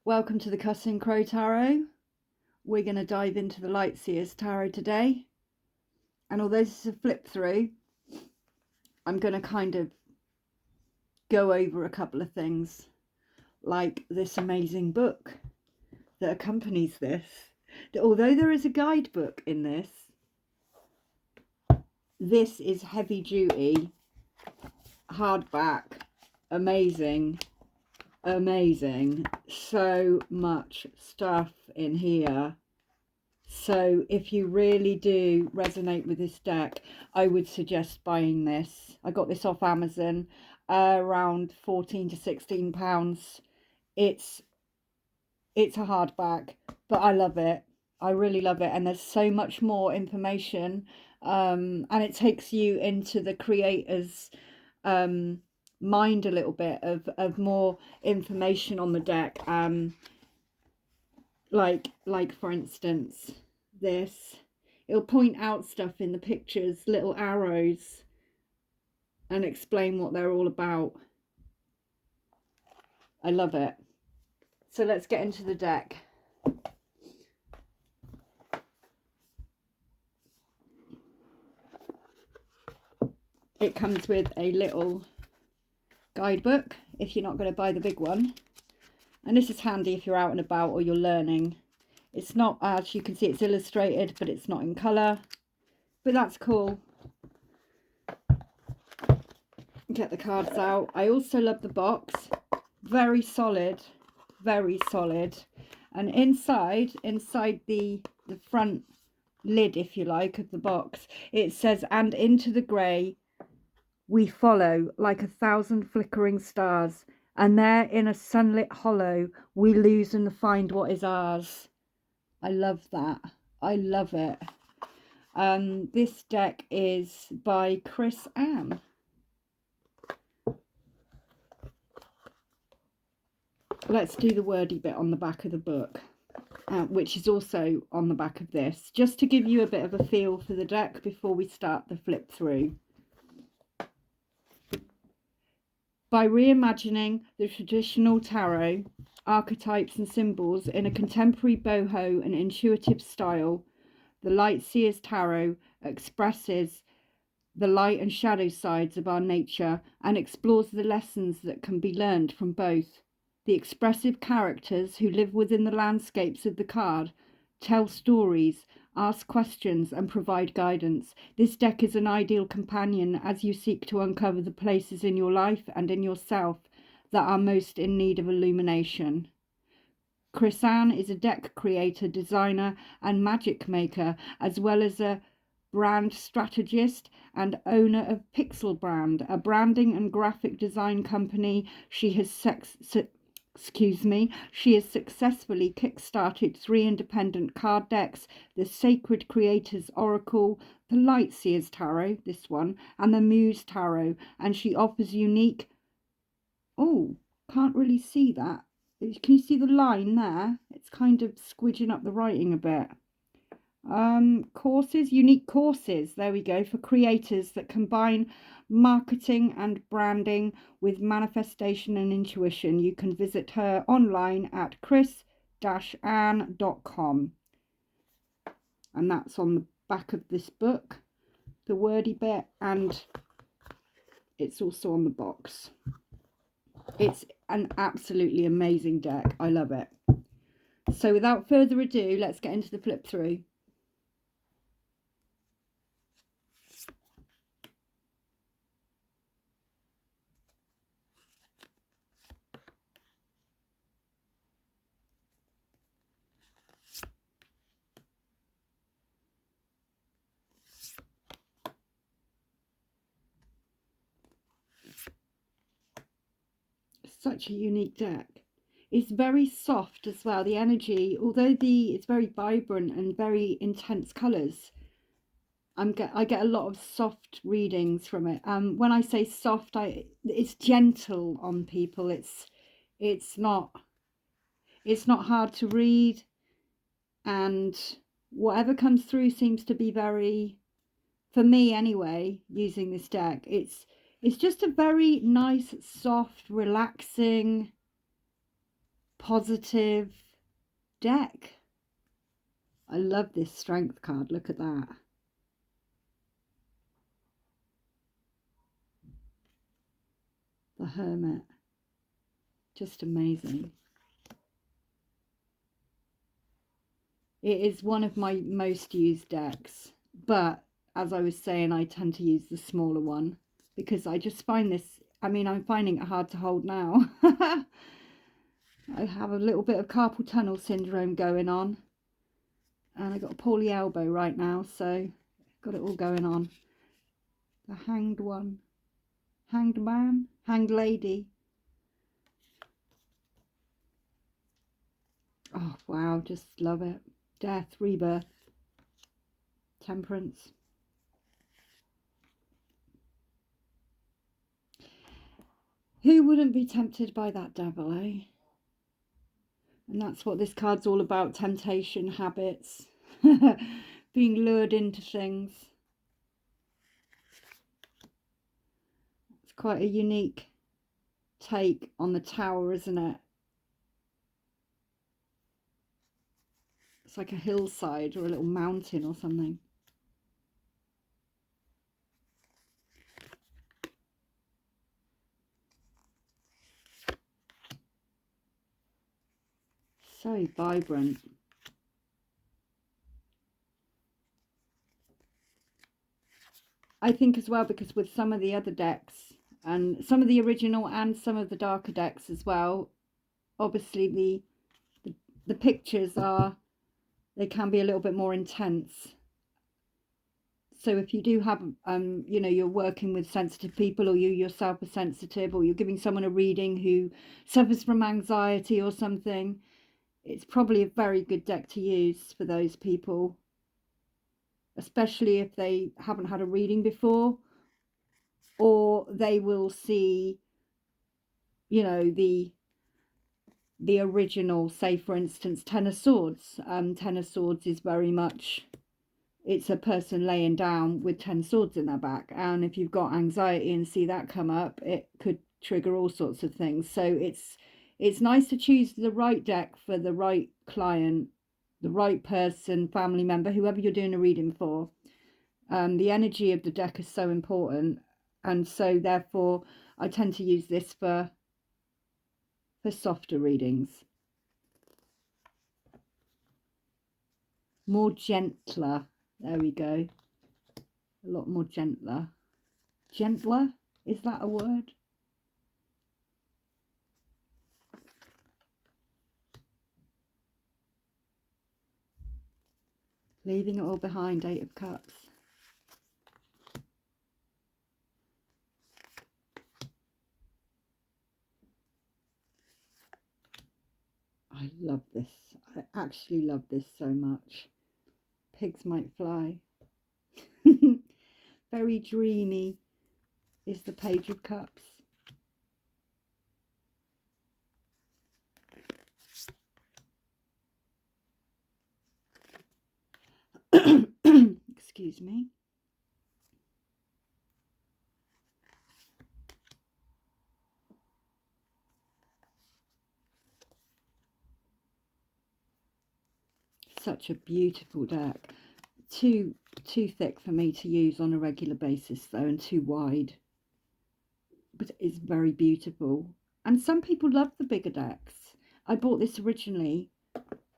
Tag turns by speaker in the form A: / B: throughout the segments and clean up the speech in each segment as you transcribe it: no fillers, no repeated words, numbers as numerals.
A: Welcome to the Cussing Crow Tarot. We're going to dive into the Light Seers Tarot today. And although this is a flip through, I'm going to kind of go over a couple of things, like this amazing book that accompanies this. Although there is a guidebook in this, this is heavy duty, hardback, amazing. So much stuff in here. So if you really do resonate with this deck, I would suggest buying this. I got this off Amazon, around 14 to 16 pounds. It's a hardback, but I love it. I really love it. And there's so much more information, and it takes you into the creator's mind a little bit of more information on the deck. Like for instance, it'll point out stuff in the pictures, little arrows, and explain what they're all about. I love it. So let's get into the deck. It comes with a little guidebook if you're not going to buy the big one. And this is handy if you're out and about or you're learning. It's not, as you can see, it's illustrated, but it's not in colour. But that's cool. Get the cards out. I also love the box. Very solid. Very solid. And inside the front lid, if you like, of the box, it says, "And into the grey we follow like 1,000 flickering stars. And there in a sunlit hollow we lose and find what is ours." I love that. I love it. This deck is by Chris Ann. Let's do the wordy bit on the back of the book, which is also on the back of this, just to give you a bit of a feel for the deck before we start the flip through. By reimagining the traditional tarot archetypes and symbols in a contemporary boho and intuitive style, the Light Seers Tarot expresses the light and shadow sides of our nature and explores the lessons that can be learned from both. The expressive characters who live within the landscapes of the card tell stories, ask questions and provide guidance. This deck is an ideal companion as you seek to uncover the places in your life and in yourself that are most in need of illumination. Chris Ann is a deck creator, designer and magic maker, as well as a brand strategist and owner of Pixel Brand, a branding and graphic design company. She has successfully kickstarted 3 independent card decks: the Sacred Creators Oracle, the Light Seers Tarot, this one, and the Muse Tarot. And she offers unique... Oh, can't really see that. Can you see the line there? It's kind of squidging up the writing a bit. Unique courses, there we go, for creators that combine marketing and branding with manifestation and intuition. You can visit her online at chris-ann.com, and that's on the back of this book, the wordy bit, and it's also on the box. It's an absolutely amazing deck. I love it. So without further ado, let's get into the flip through. Such a unique deck. It's very soft as well, the energy, although it's very vibrant and very intense colours. I get a lot of soft readings from it. When I say soft, it's gentle on people. It's not hard to read, and whatever comes through seems to be very, for me anyway, using this deck, it's just a very nice, soft, relaxing positive deck. I love this strength card. Look at that. The Hermit. Just amazing. It is one of my most used decks, but as I was saying, I tend to use the smaller one because I just find this, I mean, I'm finding it hard to hold now. I have a little bit of carpal tunnel syndrome going on, and I got a poorly elbow right now, so got it all going on. The Hanged One, Hanged Man, Hanged Lady. Oh wow, just love it. Death, rebirth, temperance. Who wouldn't be tempted by that devil, eh? And that's what this card's all about, temptation, habits, being lured into things. It's quite a unique take on the tower, isn't it? It's like a hillside or a little mountain or something. So vibrant. I think as well, because with some of the other decks, and some of the original and some of the darker decks as well, obviously the pictures are, they can be a little bit more intense. So if you do have, you know, you're working with sensitive people, or you yourself are sensitive, or you're giving someone a reading who suffers from anxiety or something, it's probably a very good deck to use for those people, especially if they haven't had a reading before, or they will see, you know, the original, say for instance, Ten of Swords. Ten of Swords is very much, it's a person laying down with 10 swords in their back, and if you've got anxiety and see that come up, it could trigger all sorts of things. So it's nice to choose the right deck for the right client, the right person, family member, whoever you're doing a reading for. The energy of the deck is so important, and so therefore I tend to use this for softer readings, more gentler. There we go. A lot more gentler. Gentler? Is that a word? Leaving it all behind, Eight of Cups. I love this. I actually love this so much. Pigs might fly. Very dreamy is the Page of Cups. Excuse me. Such a beautiful deck. Too thick for me to use on a regular basis though, and too wide. But it's very beautiful. And some people love the bigger decks. I bought this originally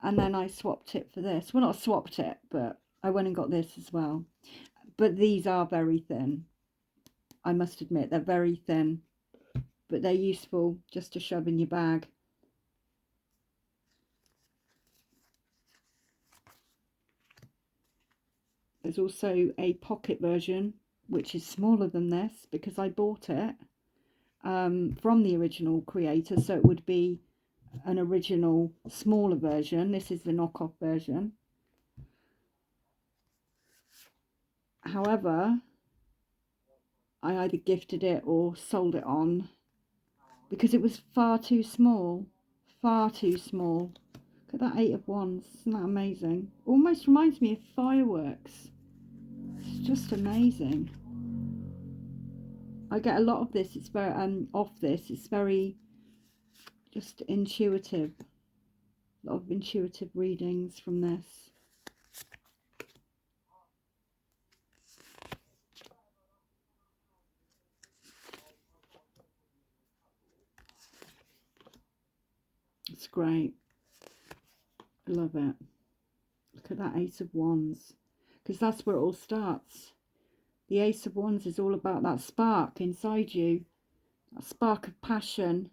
A: and then I swapped it for this. Well, not swapped it, but I went and got this as well. But these are very thin. I must admit, they're very thin, but they're useful just to shove in your bag. There's also a pocket version, which is smaller than this because I bought it from the original creator, so it would be an original smaller version. This is the knockoff version. However, I either gifted it or sold it on because it was far too small. Far too small. Look at that Eight of Wands. Isn't that amazing? Almost reminds me of fireworks. It's just amazing. I get a lot of this. It's very off this. It's very just intuitive. A lot of intuitive readings from this. It's great. I love it. Look at that Ace of Wands. Because that's where it all starts. The Ace of Wands is all about that spark inside you. That spark of passion.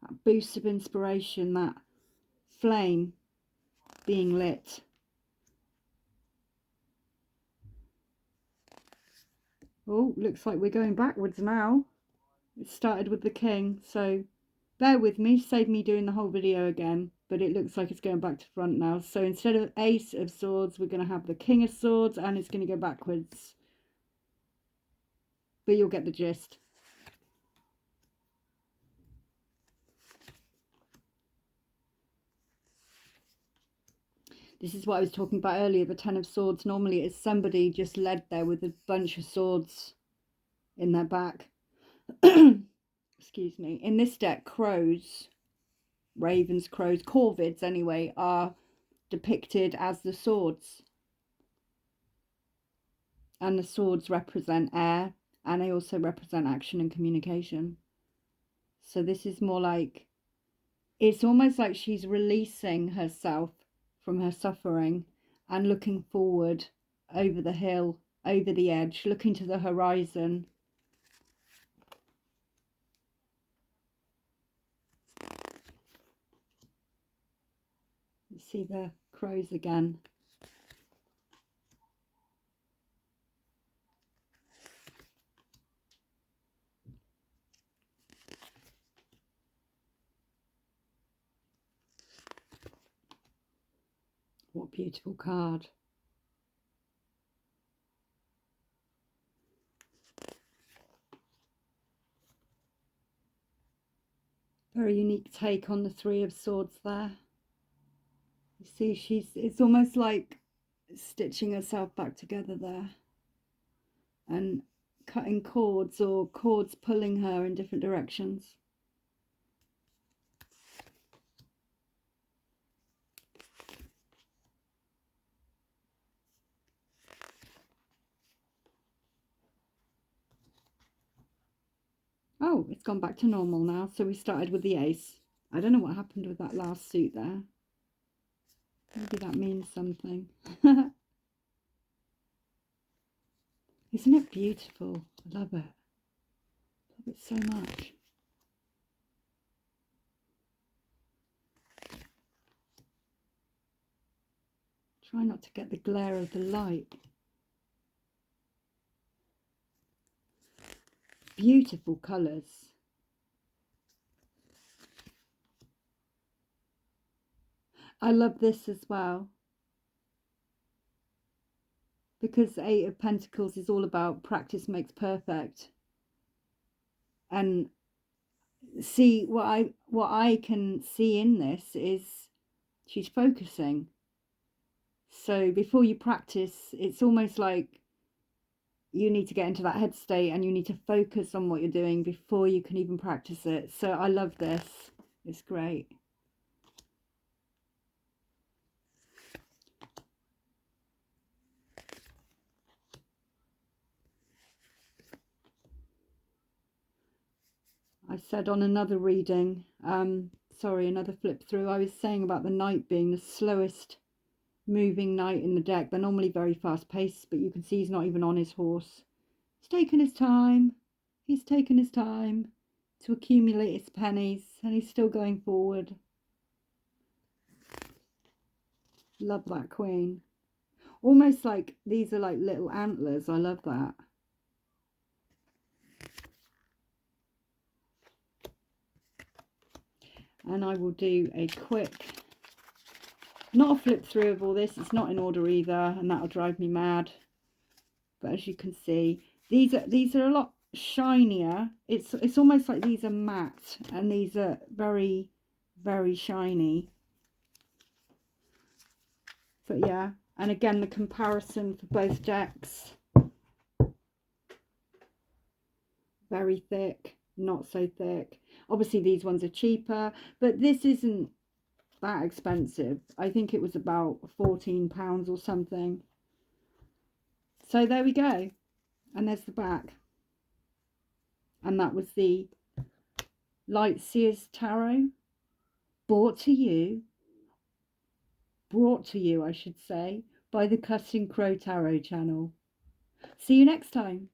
A: That boost of inspiration. That flame being lit. Oh, looks like we're going backwards now. It started with the King, so bear with me, save me doing the whole video again, but it looks like it's going back to front now. So instead of Ace of Swords, we're going to have the King of Swords, and it's going to go backwards. But you'll get the gist. This is what I was talking about earlier, the Ten of Swords. Normally it's somebody just led there with a bunch of swords in their back. Excuse me. In this deck, crows, ravens, crows, corvids anyway, are depicted as the swords. And the swords represent air, and they also represent action and communication. So this is more like, it's almost like she's releasing herself from her suffering and looking forward over the hill, over the edge, looking to the horizon. You see the crows again. What a beautiful card. Very unique take on the Three of Swords there. You see, it's almost like stitching herself back together there. And cutting cords, or cords pulling her in different directions. Oh, it's gone back to normal now. So we started with the Ace. I don't know what happened with that last suit there. Maybe that means something. Isn't it beautiful? I love it. I love it so much. Try not to get the glare of the light. Beautiful colours. I love this as well, because Eight of Pentacles is all about practice makes perfect. And see, what I can see in this is she's focusing. So before you practice, it's almost like you need to get into that head state and you need to focus on what you're doing before you can even practice it. So I love this. It's great. I said on another reading, another flip through, I was saying about the knight being the slowest moving knight in the deck. They're normally very fast paced, but you can see he's not even on his horse. He's taken his time. He's taken his time to accumulate his pennies, and he's still going forward. Love that queen. Almost like these are like little antlers. I love that. And I will do a quick, not a flip through of all this. It's not in order either, and that'll drive me mad. But as you can see, these are a lot shinier. It's almost like these are matte, and these are very, very shiny. But yeah, and again, the comparison for both decks. Very thick, not so thick. Obviously these ones are cheaper, but this isn't that expensive. I think it was about £14 or something. So there we go. And there's the back. And that was the Light Seers Tarot, brought to you, I should say, by the Cutting Crow Tarot channel. See you next time.